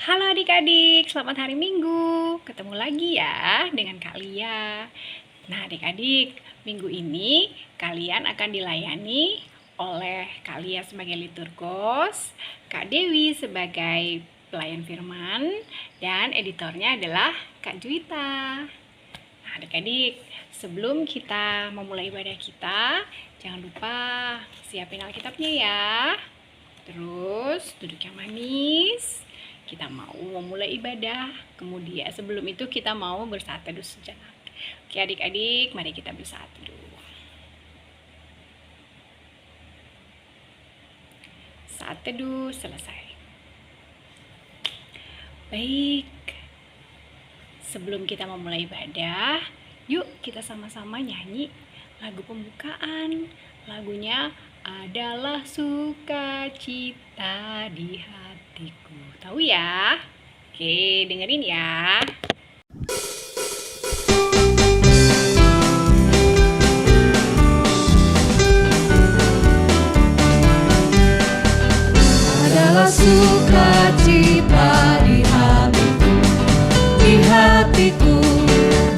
Halo adik-adik, selamat hari Minggu. Ketemu lagi ya dengan Kalia. Nah adik-adik, minggu ini kalian akan dilayani oleh Kalia sebagai liturgos, Kak Dewi sebagai pelayan firman, dan editornya adalah Kak Juwita. Nah adik-adik, sebelum kita memulai ibadah kita, jangan lupa siapin Alkitabnya ya. Terus duduk yang manis. Kita mau memulai ibadah. Kemudian sebelum itu kita mau bersaat teduh sejenak. Oke adik-adik, mari kita bersaat teduh. Saat teduh selesai. Baik. Sebelum kita memulai ibadah, yuk kita sama-sama nyanyi lagu pembukaan. Lagunya adalah sukacita di hatiku. Tahu ya? Oke, dengerin ya. Adalah sukacita di hatiku, di hatiku,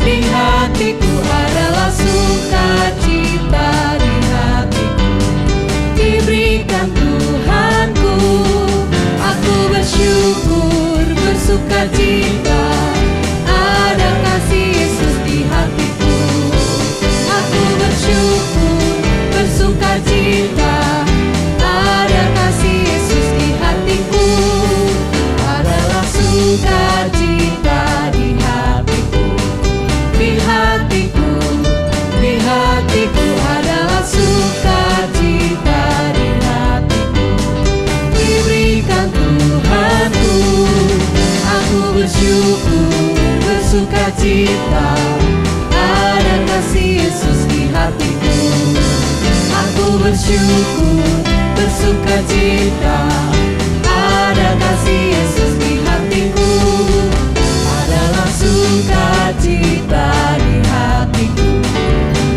di hatiku adalah sukacita di hatiku, diberikan Tuhanku. Aku bersyukur, bersukacita, ada kasih Yesus di hatiku. Aku bersyukur, bersukacita, ada kasih Yesus di hatiku. Adalah sukacita di hatiku, di hatiku, di hatiku adalah sukacita di hatiku, diberikan Tuhanku. Aku bersyukur, bersukacita, ada kasih Yesus di hatiku. Aku bersyukur, bersukacita, ada kasih Yesus di hatiku. Adalah sukacita di hatiku,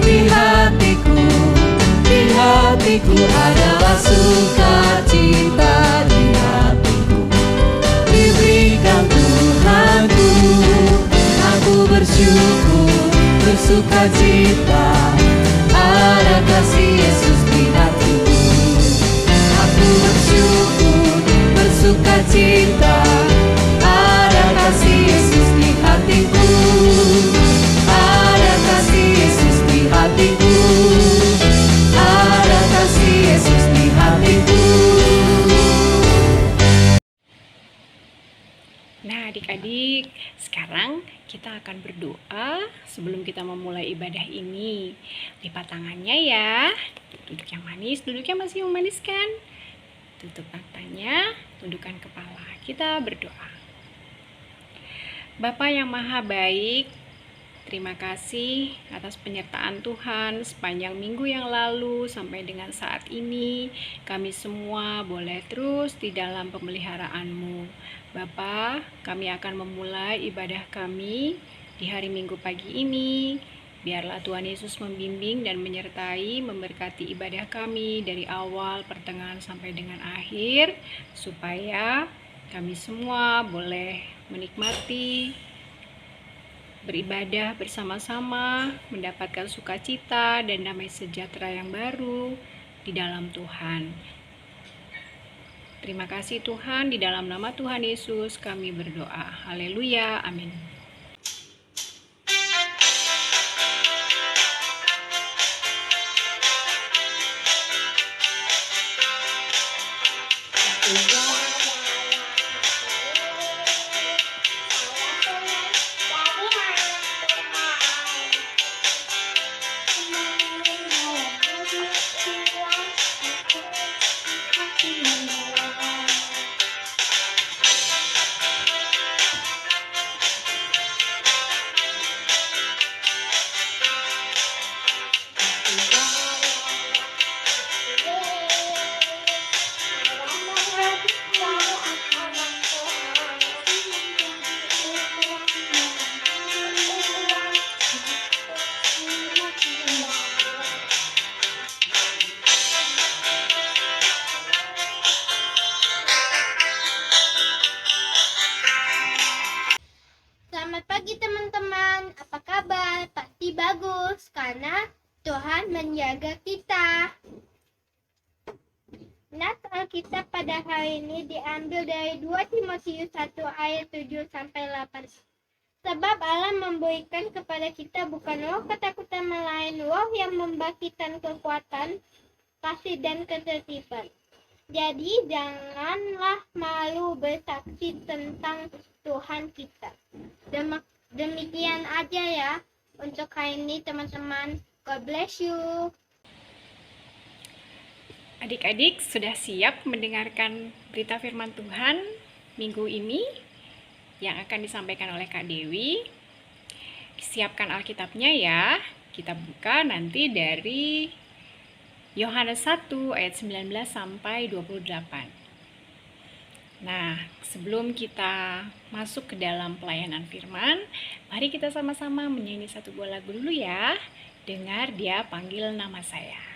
di hatiku, di hatiku adalah sukacita di hatiku, diberikan Tuhanku. Aku bersyukur, bersukacita, ada kasih Yesus di hatiku. Aku bersyukur, bersukacita, ada kasih Yesus di hatiku. Ada kasih Yesus di hatiku, ada kasih Yesus di hatiku. Nah adik-adik, sekarang kita akan berdoa sebelum kita memulai ibadah ini. Lipat tangannya ya. Duduk yang manis, duduknya masih manis kan? Tutup matanya, tundukkan kepala. Kita berdoa. Bapa yang maha baik, terima kasih atas penyertaan Tuhan sepanjang minggu yang lalu sampai dengan saat ini. Kami semua boleh terus di dalam pemeliharaan-Mu. Bapa, kami akan memulai ibadah kami di hari Minggu pagi ini. Biarlah Tuhan Yesus membimbing dan menyertai, memberkati ibadah kami dari awal, pertengahan sampai dengan akhir, supaya kami semua boleh menikmati beribadah bersama-sama, mendapatkan sukacita dan damai sejahtera yang baru di dalam Tuhan. Terima kasih Tuhan, di dalam nama Tuhan Yesus kami berdoa. Haleluya, amin. kita hari ini diambil dari 2 Timotius 1 ayat 7-8. Sebab Allah memberikan kepada kita bukan roh ketakutan, melainkan roh yang membangkitkan kekuatan, kasih dan ketertiban. Jadi janganlah malu bersaksi tentang Tuhan kita. Demikian aja ya untuk hari ini teman-teman. God bless you. Adik-adik sudah siap mendengarkan berita firman Tuhan minggu ini yang akan disampaikan oleh Kak Dewi? Siapkan Alkitabnya ya. Kita buka nanti dari Yohanes 1 ayat 19 sampai 28. Nah, sebelum kita masuk ke dalam pelayanan firman, mari kita sama-sama menyanyi satu buah lagu dulu ya. Dengar Dia Panggil Nama Saya.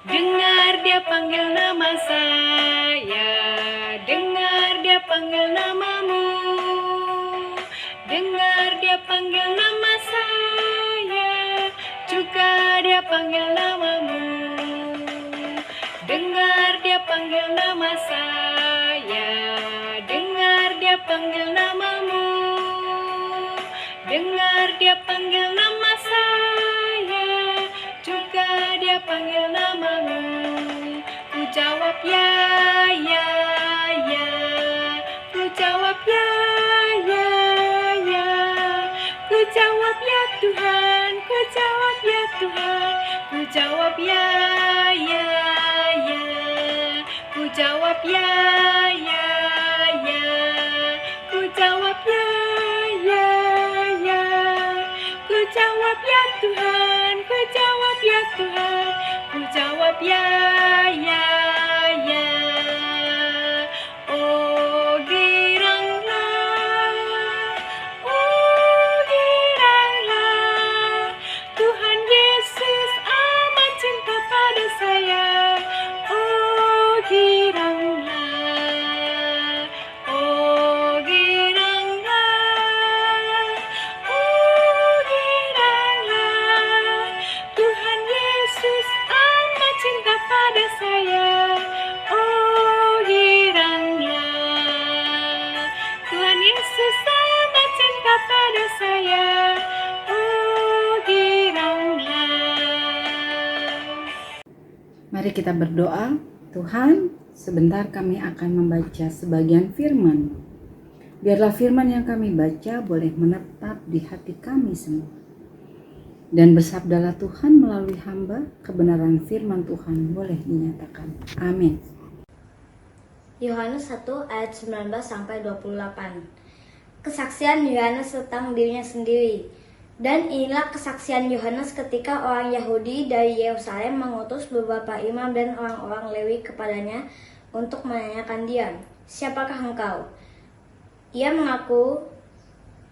Dengar Dia panggil nama saya, dengar Dia panggil namamu. Dengar Dia panggil nama saya, juga Dia panggil namamu. Dengar Dia panggil nama saya, dengar Dia panggil namamu. Dengar Dia panggil nama saya, juga Dia panggil namamu. Ku jawab ya, ya, ya. Ku jawab ya, ya, ya. Ku jawab ya Tuhan, ku jawab ya Tuhan. Ku jawab ya, ya, ya. Ku jawab ya, ya, ya. Ku jawab ya, ya, ya. Ku jawab ya Tuhan, ku jawab ya Tuhan. Ku jawab ya, ya, ya. Oh giranglah, Tuhan Yesus amat cinta pada saya. Oh giranglah, Tuhan Yesus amat cinta pada saya. Oh giranglah, Tuhan Yesus amat cinta pada saya. Oh giranglah. Mari kita berdoa. Tuhan, sebentar kami akan membaca sebagian firman. Biarlah firman yang kami baca boleh menetap di hati kami semua. Dan bersabdalah Tuhan melalui hamba, kebenaran firman Tuhan boleh dinyatakan. Amin. Yohanes 1 ayat 19 sampai 28. Kesaksian Yohanes tentang dirinya sendiri. Dan inilah kesaksian Yohanes ketika orang Yahudi dari Yerusalem mengutus beberapa imam dan orang-orang Lewi kepadanya untuk menanyakan dia, "Siapakah engkau?" Ia mengaku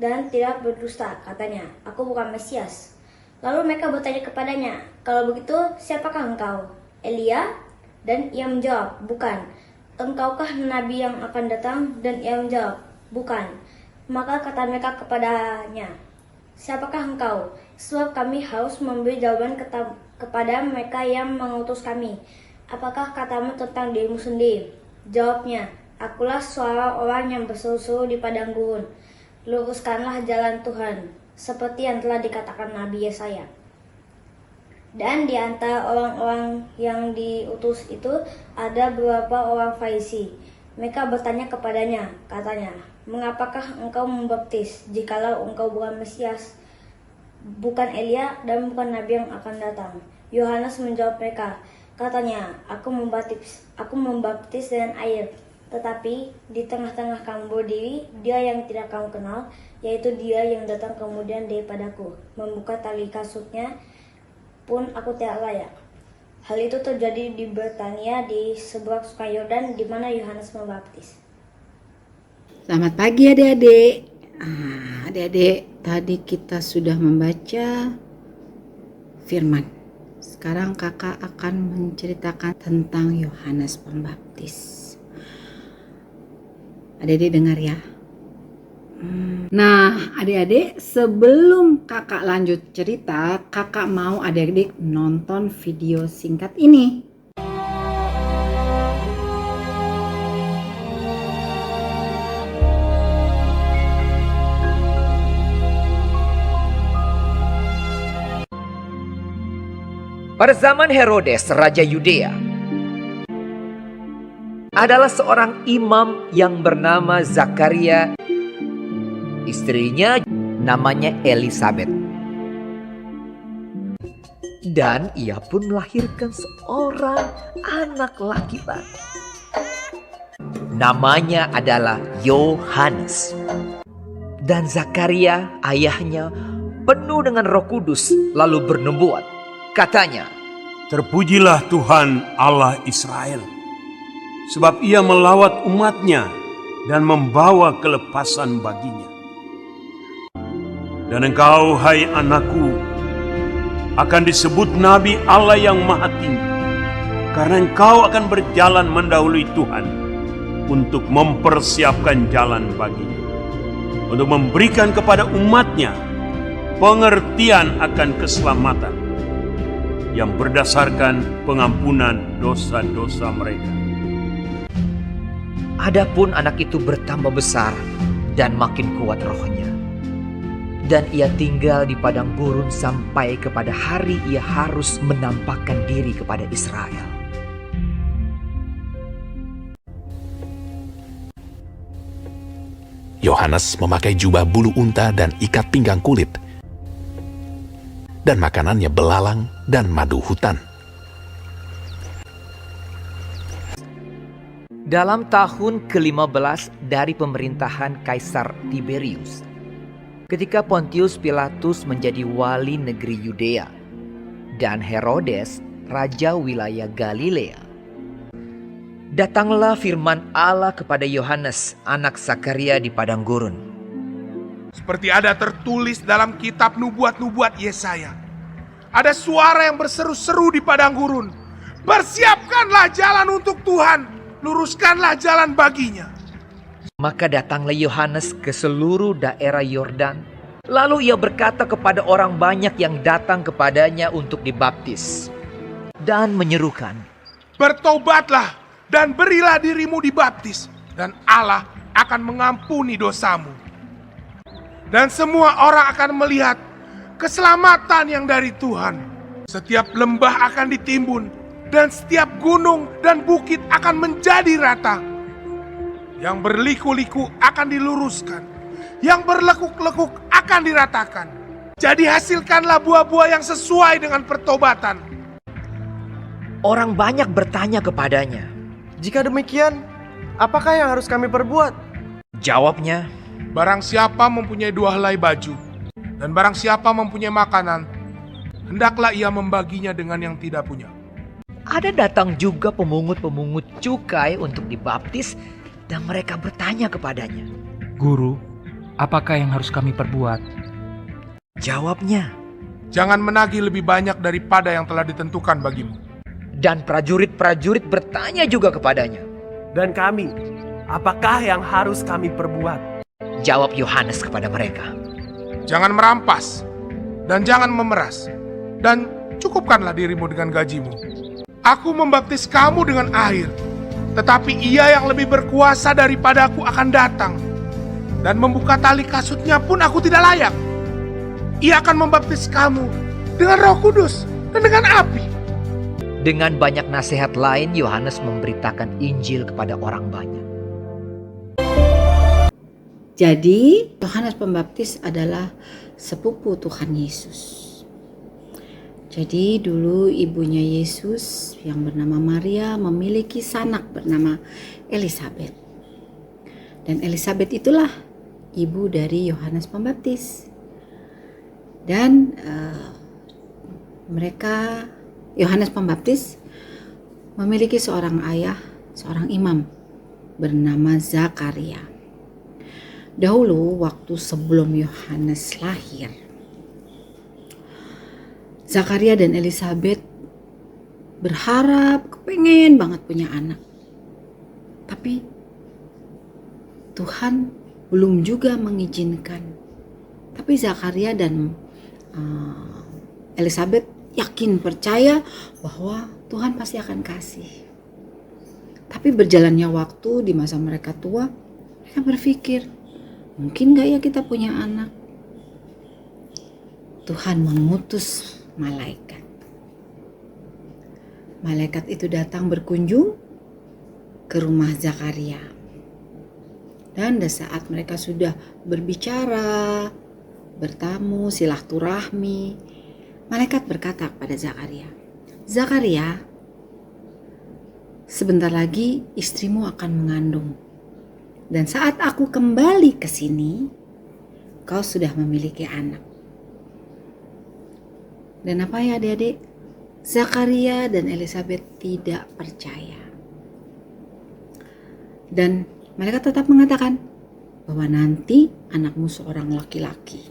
dan tidak berdusta, katanya, "Aku bukan Mesias." Lalu mereka bertanya kepadanya, "Kalau begitu, siapakah engkau? Elia?" Dan ia menjawab, "Bukan." "Engkaukah nabi yang akan datang?" Dan ia menjawab, "Bukan." Maka kata mereka kepadanya, "Siapakah engkau? Sebab kami harus memberi jawaban kepada mereka yang mengutus kami. Apakah katamu tentang dirimu sendiri?" Jawabnya, "Akulah suara orang yang berseru-seru di padang gurun. Luruskanlah jalan Tuhan, seperti yang telah dikatakan Nabi Yesaya." Dan di antara orang-orang yang diutus itu ada beberapa orang Farisi. Mereka bertanya kepadanya, katanya, "Mengapakah engkau membaptis, jikalau engkau bukan Mesias, bukan Elia, dan bukan Nabi yang akan datang?" Yohanes menjawab mereka, katanya, Aku membaptis dengan air, tetapi di tengah-tengah kamu berdiri Dia yang tidak kamu kenal, yaitu Dia yang datang kemudian daripadaku. Membuka tali kasutnya pun aku tidak layak." Hal itu terjadi di Betania di seberang Sungai Yordan, di mana Yohanes membaptis. Selamat pagi adik-adik. Adik-adik, tadi kita sudah membaca firman. Sekarang kakak akan menceritakan tentang Yohanes Pembaptis. Adik-adik dengar ya. Nah, adik-adik, sebelum kakak lanjut cerita, kakak mau adik-adik nonton video singkat ini. Pada zaman Herodes, Raja Yudea, adalah seorang imam yang bernama Zakaria. Istrinya namanya Elisabet. Dan ia pun melahirkan seorang anak laki-laki. Namanya adalah Yohanes. Dan Zakaria, ayahnya, penuh dengan Roh Kudus, lalu bernubuat. Katanya, Terpujilah Tuhan Allah Israel, sebab ia melawat umatnya dan membawa kelepasan baginya. Dan engkau, hai anakku, akan disebut Nabi Allah yang Maha Tinggi, karena engkau akan berjalan mendahului Tuhan untuk mempersiapkan jalan baginya, untuk memberikan kepada umatnya pengertian akan keselamatan yang berdasarkan pengampunan dosa-dosa mereka. adapun anak itu bertambah besar dan makin kuat rohnya. Dan ia tinggal di padang gurun sampai kepada hari ia harus menampakkan diri kepada Israel. Yohanes memakai jubah bulu unta dan ikat pinggang kulit, dan makanannya belalang dan madu hutan. Dalam tahun ke-15 dari pemerintahan Kaisar Tiberius, ketika Pontius Pilatus menjadi wali negeri Yudea dan Herodes raja wilayah Galilea, datanglah firman Allah kepada Yohanes, anak Zakaria di padang gurun. Seperti ada tertulis dalam kitab nubuat-nubuat Yesaya. Ada suara yang berseru-seru di padang gurun. Persiapkanlah jalan untuk Tuhan, luruskanlah jalan baginya. Maka datanglah Yohanes ke seluruh daerah Yordan. Lalu ia berkata kepada orang banyak yang datang kepadanya untuk dibaptis, dan menyerukan, Bertobatlah dan berilah dirimu dibaptis, dan Allah akan mengampuni dosamu. Dan semua orang akan melihat keselamatan yang dari Tuhan. Setiap lembah akan ditimbun, dan setiap gunung dan bukit akan menjadi rata. Yang berliku-liku akan diluruskan, yang berlekuk-lekuk akan diratakan. Jadi hasilkanlah buah-buah yang sesuai dengan pertobatan. orang banyak bertanya kepadanya. Jika demikian, apakah yang harus kami perbuat? Jawabnya, Barang siapa mempunyai 2 helai baju, dan barang siapa mempunyai makanan, hendaklah ia membaginya dengan yang tidak punya. ada datang juga pemungut-pemungut cukai untuk dibaptis, dan mereka bertanya kepadanya. Guru, apakah yang harus kami perbuat? Jawabnya, Jangan menagih lebih banyak daripada yang telah ditentukan bagimu. dan prajurit-prajurit bertanya juga kepadanya. Dan kami, apakah yang harus kami perbuat? Jawab Yohanes kepada mereka, Jangan merampas, dan jangan memeras, dan cukupkanlah dirimu dengan gajimu. Aku membaptis kamu dengan air, tetapi ia yang lebih berkuasa daripadaku akan datang, dan membuka tali kasutnya pun aku tidak layak. Ia akan membaptis kamu dengan Roh Kudus dan dengan api. Dengan banyak nasihat lain, Yohanes memberitakan Injil kepada orang banyak. Jadi, Yohanes Pembaptis adalah sepupu Tuhan Yesus. Jadi, dulu ibunya Yesus yang bernama Maria memiliki sanak bernama Elisabet. Dan Elisabet itulah ibu dari Yohanes Pembaptis. Dan Yohanes Pembaptis memiliki seorang ayah, seorang imam bernama Zakaria. Dahulu waktu sebelum Yohanes lahir, Zakaria dan Elisabet berharap kepengen banget punya anak. Tapi Tuhan belum juga mengizinkan. Tapi Zakaria dan Elizabeth yakin, percaya bahwa Tuhan pasti akan kasih. Tapi berjalannya waktu di masa mereka tua, mereka berpikir, mungkin gak ya kita punya anak? Tuhan mengutus malaikat. Malaikat itu datang berkunjung ke rumah Zakaria. Dan saat mereka sudah berbicara, bertamu, silaturahmi, malaikat berkata kepada Zakaria, "Zakaria, sebentar lagi istrimu akan mengandung. Dan saat aku kembali ke sini, kau sudah memiliki anak." Dan apa ya adik-adik? Zakaria dan Elizabeth tidak percaya. Dan mereka tetap mengatakan bahwa nanti anakmu seorang laki-laki.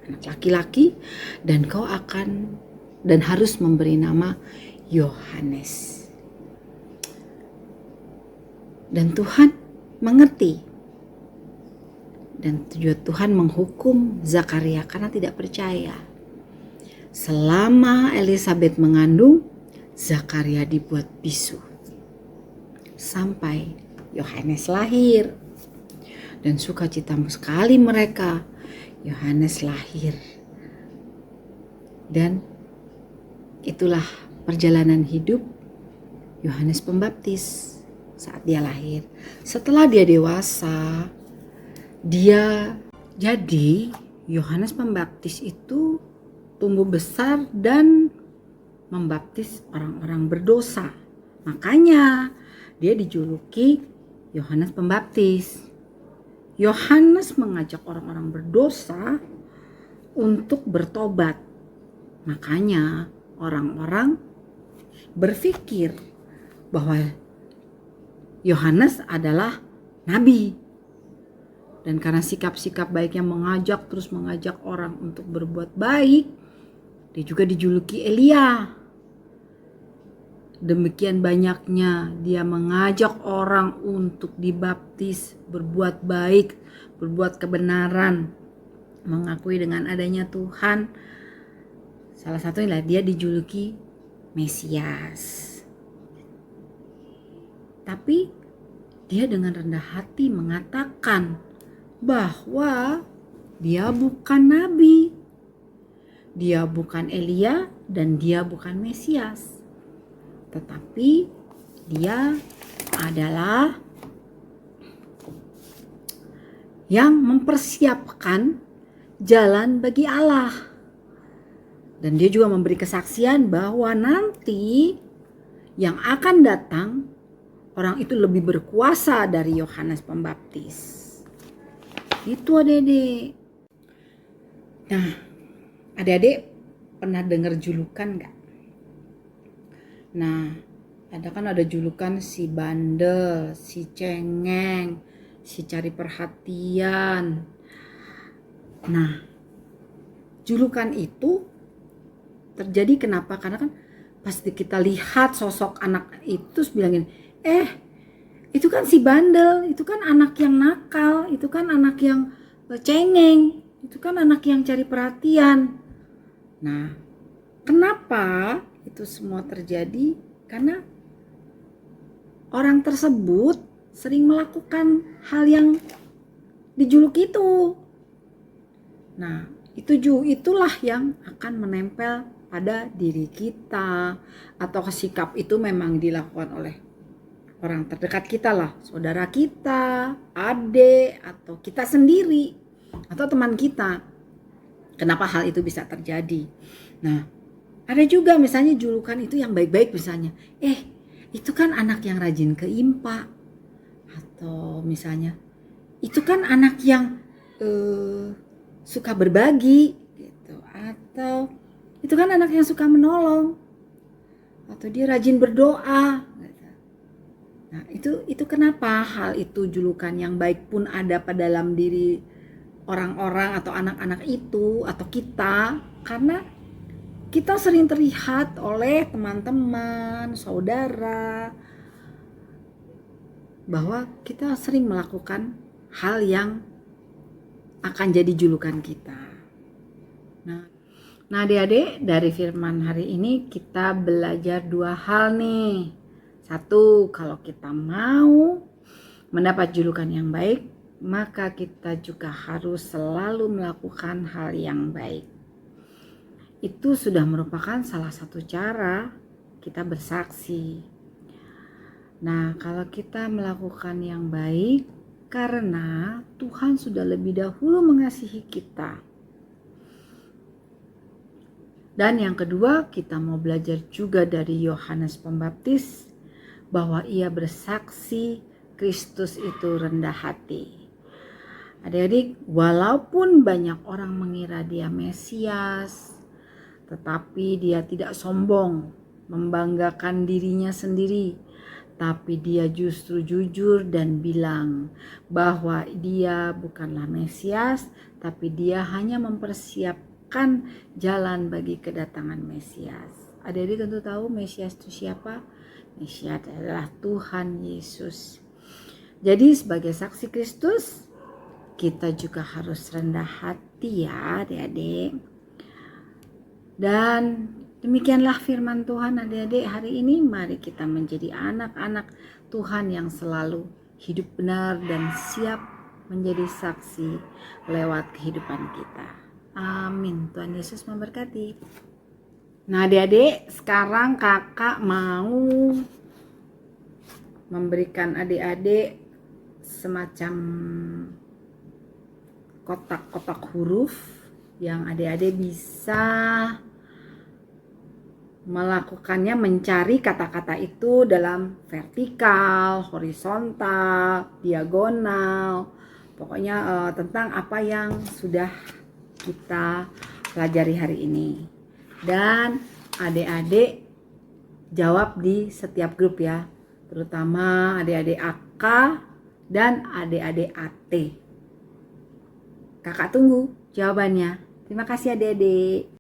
Anak laki-laki, dan kau akan dan harus memberi nama Yohanes. Dan Tuhan mengerti. Dan Tuhan menghukum Zakaria karena tidak percaya. Selama Elizabeth mengandung, Zakaria dibuat bisu. Sampai Yohanes lahir. Dan sukacita sekali mereka. Yohanes lahir. Dan itulah perjalanan hidup Yohanes Pembaptis saat dia lahir. Setelah dia dewasa, dia jadi Yohanes Pembaptis itu tumbuh besar dan membaptis orang-orang berdosa. Makanya dia dijuluki Yohanes Pembaptis. Yohanes mengajak orang-orang berdosa untuk bertobat. Makanya orang-orang berpikir bahwa Yohanes adalah nabi. Dan karena sikap-sikap baiknya terus mengajak orang untuk berbuat baik, dia juga dijuluki Elia. Demikian banyaknya dia mengajak orang untuk dibaptis, berbuat baik, berbuat kebenaran, mengakui dengan adanya Tuhan. Salah satunya dia dijuluki Mesias. Tapi dia dengan rendah hati mengatakan bahwa dia bukan nabi, dia bukan Elia, dan dia bukan Mesias, tetapi dia adalah yang mempersiapkan jalan bagi Allah. Dan dia juga memberi kesaksian bahwa nanti yang akan datang, orang itu lebih berkuasa dari Yohanes Pembaptis. Itu adik-adik. Nah, adik-adik pernah dengar julukan gak? Nah, ada julukan si bandel, si cengeng, si cari perhatian. Nah, julukan itu terjadi kenapa? Karena kan pasti kita lihat sosok anak itu bilangin, itu kan si bandel, itu kan anak yang nakal, itu kan anak yang cengeng, itu kan anak yang cari perhatian. Nah, kenapa itu semua terjadi? Karena orang tersebut sering melakukan hal yang dijuluki itu. Nah, itulah yang akan menempel pada diri kita, atau sikap itu memang dilakukan oleh orang terdekat kita lah, saudara kita, adik, atau kita sendiri, atau teman kita. Kenapa hal itu bisa terjadi? Nah, ada juga misalnya julukan itu yang baik-baik, misalnya, itu kan anak yang rajin ke IMPA, atau misalnya, itu kan anak yang suka berbagi, gitu, atau itu kan anak yang suka menolong, atau dia rajin berdoa. Nah, itu kenapa hal itu julukan yang baik pun ada pada dalam diri orang-orang atau anak-anak itu atau kita, karena kita sering terlihat oleh teman-teman, saudara, bahwa kita sering melakukan hal yang akan jadi julukan kita. Nah adik-adik, dari firman hari ini kita belajar 2 hal nih. 1, kalau kita mau mendapat julukan yang baik, maka kita juga harus selalu melakukan hal yang baik. Itu sudah merupakan salah satu cara kita bersaksi. Nah, kalau kita melakukan yang baik karena Tuhan sudah lebih dahulu mengasihi kita. Dan yang kedua, kita mau belajar juga dari Yohanes Pembaptis bahwa ia bersaksi Kristus itu rendah hati. Adik-adik, walaupun banyak orang mengira dia Mesias, tetapi dia tidak sombong, membanggakan dirinya sendiri, tapi dia justru jujur dan bilang bahwa dia bukanlah Mesias, tapi dia hanya mempersiapkan jalan bagi kedatangan Mesias. Adik-adik tentu tahu Mesias itu siapa? Mesias adalah Tuhan Yesus. Jadi sebagai saksi Kristus, kita juga harus rendah hati ya adik-adik. Dan demikianlah firman Tuhan adik-adik hari ini. Mari kita menjadi anak-anak Tuhan yang selalu hidup benar dan siap menjadi saksi lewat kehidupan kita. Amin. Tuhan Yesus memberkati. Nah adik-adik, sekarang kakak mau memberikan adik-adik semacam kotak-kotak huruf yang adik-adik bisa melakukannya, mencari kata-kata itu dalam vertikal, horizontal, diagonal, pokoknya tentang apa yang sudah kita pelajari hari ini. Dan adik-adik jawab di setiap grup ya, terutama adik-adik AK dan adik-adik AT. Kakak tunggu jawabannya. Terima kasih adik-adik.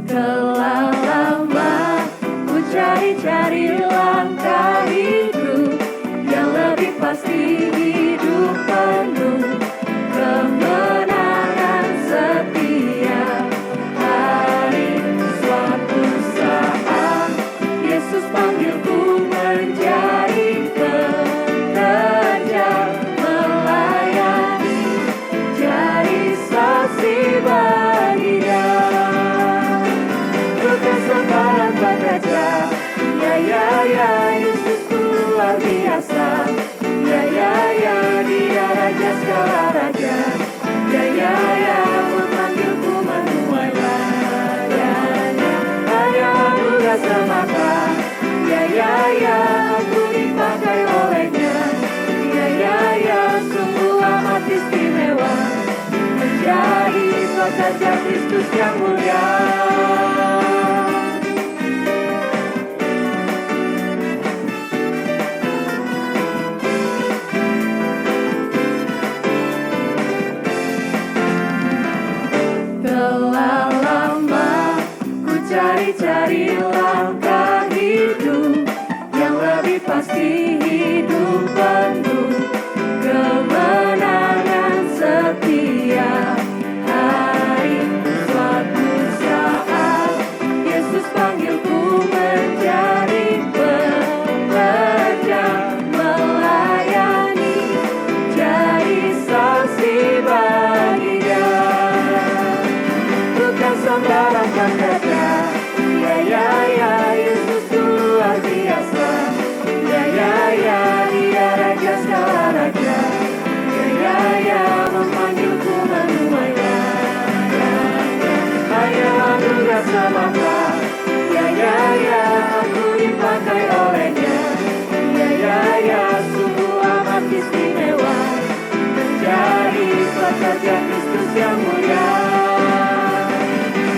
Telah lama ku cari-cari langkah hidup yang lebih pasti, hidup penuh kemenangan setia. Hari suatu saat Yesus panggilku menjadi pekerja, melayani, jadi saksi bagi Dia. Kesemparan bekerja, ya, Yesus luar biasa. Ya, Dia Raja segala raja. Ya, memanggilku menuai layaknya. Hanya anugerah semata. Ya, aku dipakai olehnya. Ya, sungguh amat istimewa, menjadi pekerja Kristus yang mulia. Telah lama ku cari-cari langkah hidup yang lebih pasti, hidup penuh kemenangan setia. Hari suatu saat Yesus panggilku menjadi pekerja, melayani, jadi saksi bagi Dia. Bukan sembarang pekerja, ya, Yesus luar biasa. Ya, Dia Raja segala raja. Ya, memanggilku menuai layaknya. Hanya anugerah semata. Ya, aku dipakai olehnya. Ya, sungguh amat istimewa, menjadi pekerja Kristus yang mulia.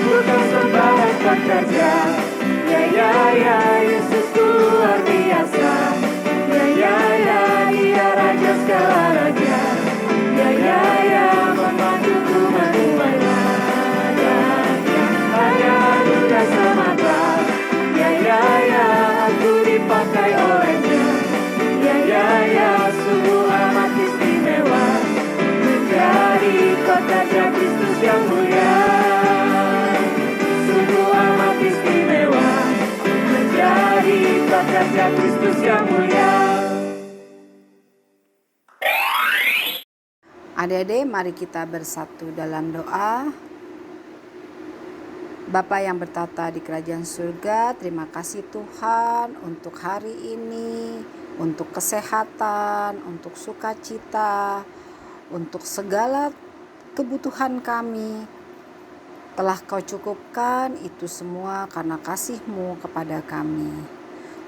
Bukan sembarang pekerja, ya, Yesus luar biasa. Adik-adik, mari kita bersatu dalam doa. Bapa yang bertata di kerajaan surga, terima kasih Tuhan untuk hari ini, untuk kesehatan, untuk sukacita, untuk segala kebutuhan kami. Telah Kau cukupkan itu semua karena kasih-Mu kepada kami.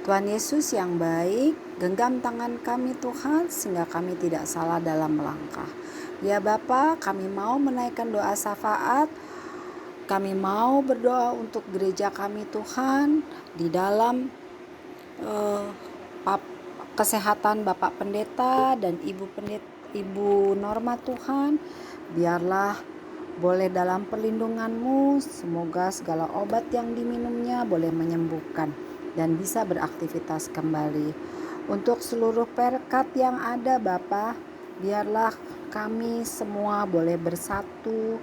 Tuhan Yesus yang baik, genggam tangan kami Tuhan sehingga kami tidak salah dalam melangkah. Ya Bapa, kami mau menaikkan doa syafaat. Kami mau berdoa untuk gereja kami Tuhan di dalam kesehatan Bapak Pendeta dan Ibu Norma Tuhan. Biarlah boleh dalam perlindungan-Mu, semoga segala obat yang diminumnya boleh menyembuhkan dan bisa beraktivitas kembali. Untuk seluruh perkat yang ada Bapa, biarlah kami semua boleh bersatu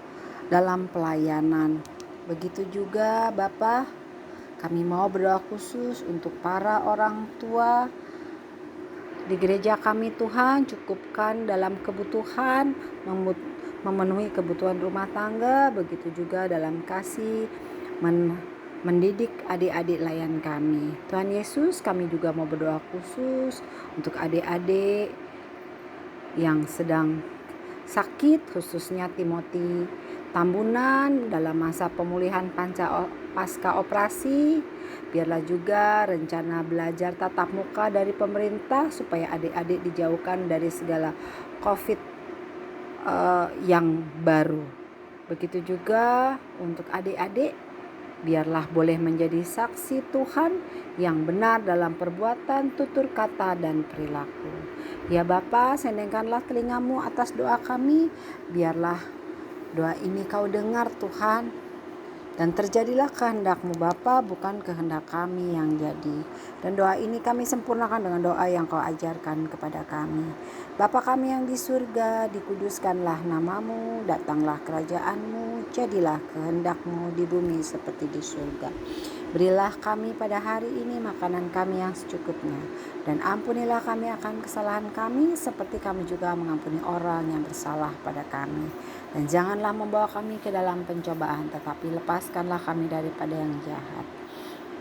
dalam pelayanan. Begitu juga Bapa, kami mau berdoa khusus untuk para orang tua di gereja kami Tuhan, cukupkan dalam kebutuhan, memenuhi kebutuhan rumah tangga, begitu juga dalam kasih mendidik adik-adik layan kami. Tuhan Yesus, kami juga mau berdoa khusus untuk adik-adik yang sedang sakit, khususnya Timothy Tambunan dalam masa pemulihan pasca operasi. Biarlah juga rencana belajar tatap muka dari pemerintah supaya adik-adik dijauhkan dari segala COVID yang baru. Begitu juga untuk adik-adik, biarlah boleh menjadi saksi Tuhan yang benar dalam perbuatan, tutur kata, dan perilaku. Ya Bapa, sendengkanlah telinga-Mu atas doa kami, biarlah doa ini Kau dengar Tuhan, dan terjadilah kehendak-Mu Bapa, bukan kehendak kami yang jadi. Dan doa ini kami sempurnakan dengan doa yang Kau ajarkan kepada kami. Bapa kami yang di surga, dikuduskanlah nama-Mu, datanglah kerajaan-Mu, jadilah kehendak-Mu di bumi seperti di surga. Berilah kami pada hari ini makanan kami yang secukupnya, dan ampunilah kami akan kesalahan kami seperti kami juga mengampuni orang yang bersalah pada kami. Dan janganlah membawa kami ke dalam pencobaan, tetapi lepaskanlah kami daripada yang jahat.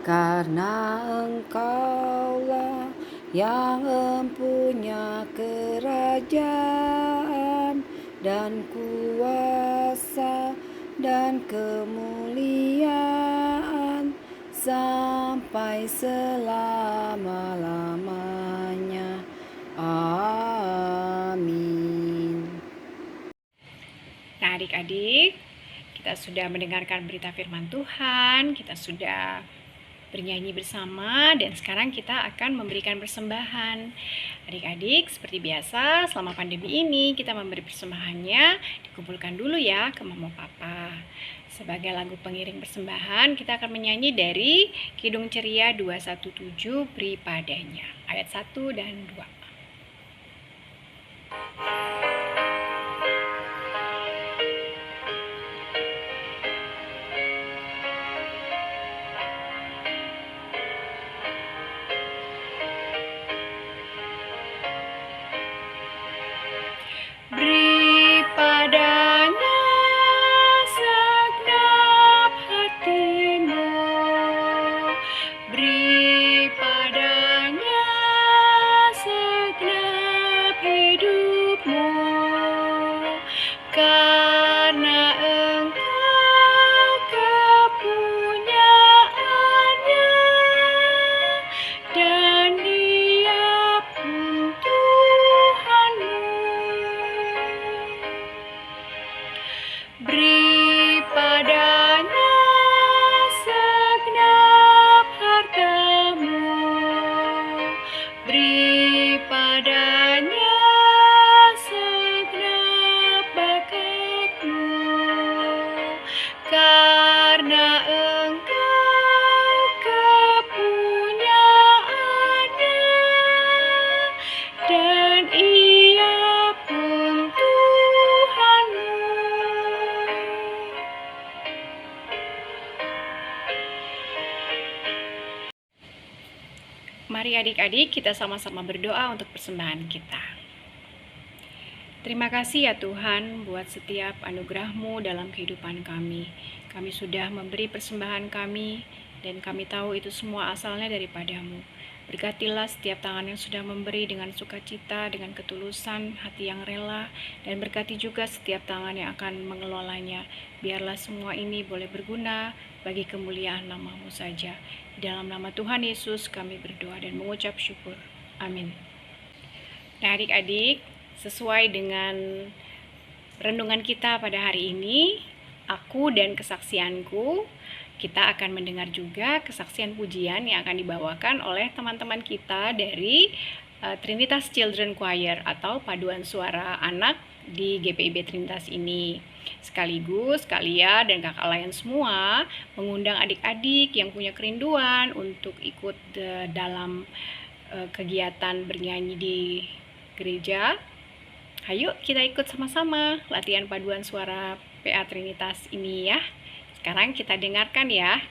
Karena Engkaulah yang empunya kerajaan dan kuasa dan kemuliaan sampai selama-lamanya. Amin. Nah adik-adik, kita sudah mendengarkan berita firman Tuhan, kita sudah bernyanyi bersama, dan sekarang kita akan memberikan persembahan. Adik-adik, seperti biasa selama pandemi ini kita memberi persembahannya dikumpulkan dulu ya ke mama papa. Sebagai lagu pengiring persembahan, kita akan menyanyi dari Kidung Ceria 217, Beri Padanya, ayat 1 dan 2. Beri padanya segenap hatimu, beri padanya segenap hidupmu, karena Engkau kepunyaannya, dan Dia pun Tuhanmu. Beri padanya segenap hartamu, beri padanya segenap bakatmu, karena Engkau kepunyaannya, dan Ia pun Tuhanmu. Mari adik-adik kita sama-sama berdoa untuk persembahan kita. Terima kasih ya Tuhan buat setiap anugerah-Mu dalam kehidupan kami. Kami sudah memberi persembahan kami dan kami tahu itu semua asalnya daripada-Mu. Berkatilah setiap tangan yang sudah memberi dengan sukacita, dengan ketulusan, hati yang rela, dan berkati juga setiap tangan yang akan mengelolanya. Biarlah semua ini boleh berguna bagi kemuliaan nama-Mu saja. Di dalam nama Tuhan Yesus kami berdoa dan mengucap syukur. Amin. Nah adik-adik, sesuai dengan renungan kita pada hari ini, aku dan kesaksianku, kita akan mendengar juga kesaksian pujian yang akan dibawakan oleh teman-teman kita dari Trinitas Children Choir atau paduan suara anak di GPIB Trinitas ini. Sekaligus Kalia dan kakak lain semua mengundang adik-adik yang punya kerinduan untuk ikut dalam kegiatan bernyanyi di gereja. Ayo kita ikut sama-sama latihan paduan suara PA Trinitas ini ya. Sekarang kita dengarkan ya.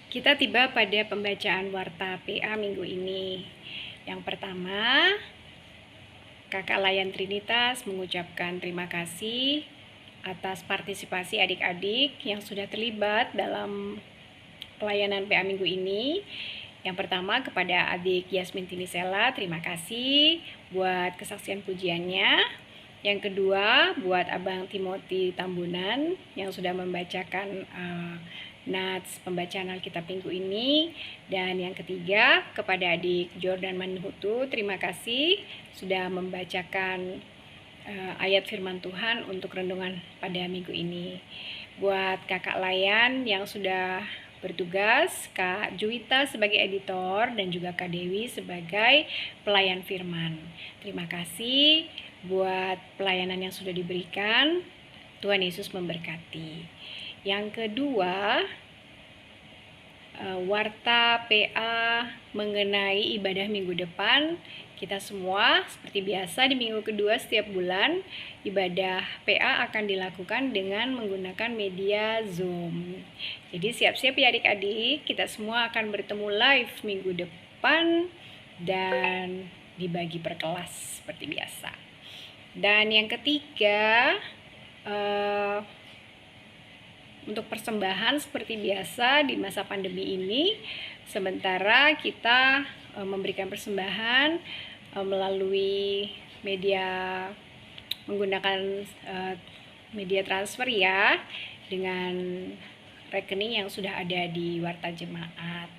Kita tiba pada pembacaan warta PA minggu ini. Yang pertama, Kakak Layan Trinitas mengucapkan terima kasih atas partisipasi adik-adik yang sudah terlibat dalam pelayanan PA minggu ini. Yang pertama kepada adik Yasmin Tinisela, terima kasih buat kesaksian pujiannya. Yang kedua buat Abang Timothy Tambunan yang sudah membacakan nats pembacaan Alkitab minggu ini. Dan yang ketiga kepada adik Jordan Manhutu, terima kasih sudah membacakan ayat firman Tuhan untuk renungan pada minggu ini. Buat kakak Layan yang sudah bertugas, Kak Juwita sebagai editor dan juga Kak Dewi sebagai pelayan firman, terima kasih buat pelayanan yang sudah diberikan. Tuhan Yesus memberkati. Yang kedua, warta PA mengenai ibadah minggu depan. Kita semua seperti biasa di minggu kedua setiap bulan, ibadah PA akan dilakukan dengan menggunakan media Zoom. Jadi siap-siap ya adik-adik, kita semua akan bertemu live minggu depan dan dibagi per kelas seperti biasa. Dan yang ketiga, untuk persembahan seperti biasa di masa pandemi ini, sementara kita memberikan persembahan melalui media menggunakan media transfer ya, dengan rekening yang sudah ada di Warta Jemaat.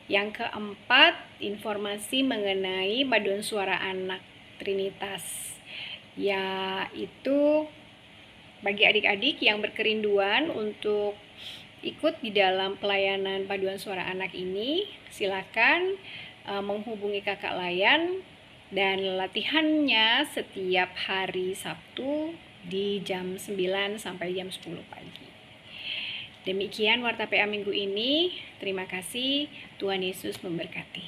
Yang keempat, informasi mengenai paduan suara anak Trinitas, yaitu bagi adik-adik yang berkerinduan untuk ikut di dalam pelayanan paduan suara anak ini, silakan menghubungi Kakak Layan, dan latihannya setiap hari Sabtu di jam 9 sampai jam 10 pagi. Demikian Warta PA minggu ini. Terima kasih. Tuhan Yesus memberkati.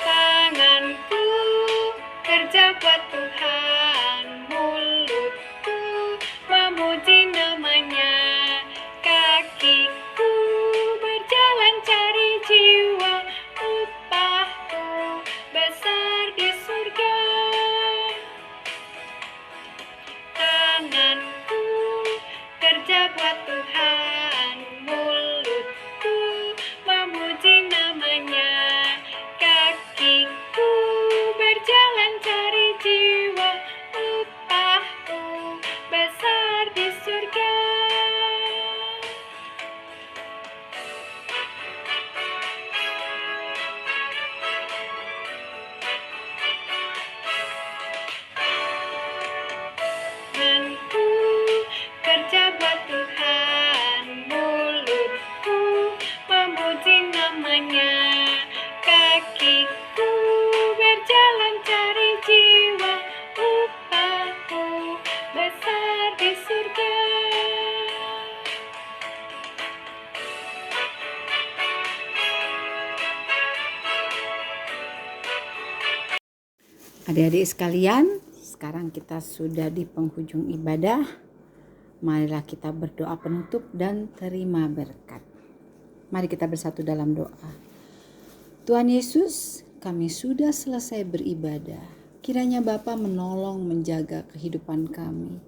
Tanganku kerja buat Tuhan, mulutku memuji namanya, kakiku berjalan cari jiwa, upahku besar di surga. Tanganku kerja buat Tuhan, mulutku memuji namanya, kakiku berjalan cari jiwa, upahku besar di surga. Tanganku kerja buat Tuhan, mulutku memuji namanya, kakiku berjalan cari jiwa, upahku besar di surga. Adik-adik sekalian, sekarang kita sudah di penghujung ibadah. Marilah kita berdoa penutup dan terima berkat. Mari kita bersatu dalam doa. Tuhan Yesus, kami sudah selesai beribadah. Kiranya Bapa menolong menjaga kehidupan kami.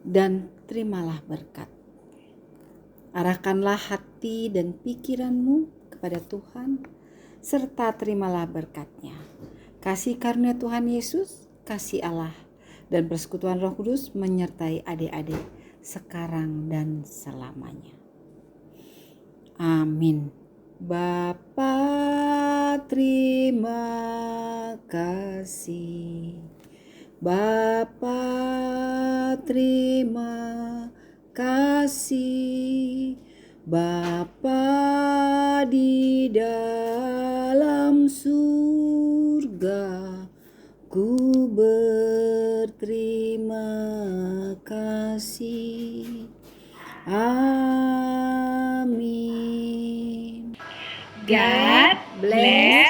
Dan terimalah berkat. Arahkanlah hati dan pikiranmu kepada Tuhan, serta terimalah berkat-Nya. Kasih karunia Tuhan Yesus, kasih Allah, dan persekutuan Roh Kudus menyertai adik-adik sekarang dan selamanya. Amin. Bapa, terima kasih. Bapa, terima kasih. Bapa di dalam surga, ku berterima kasih. Amin. God bless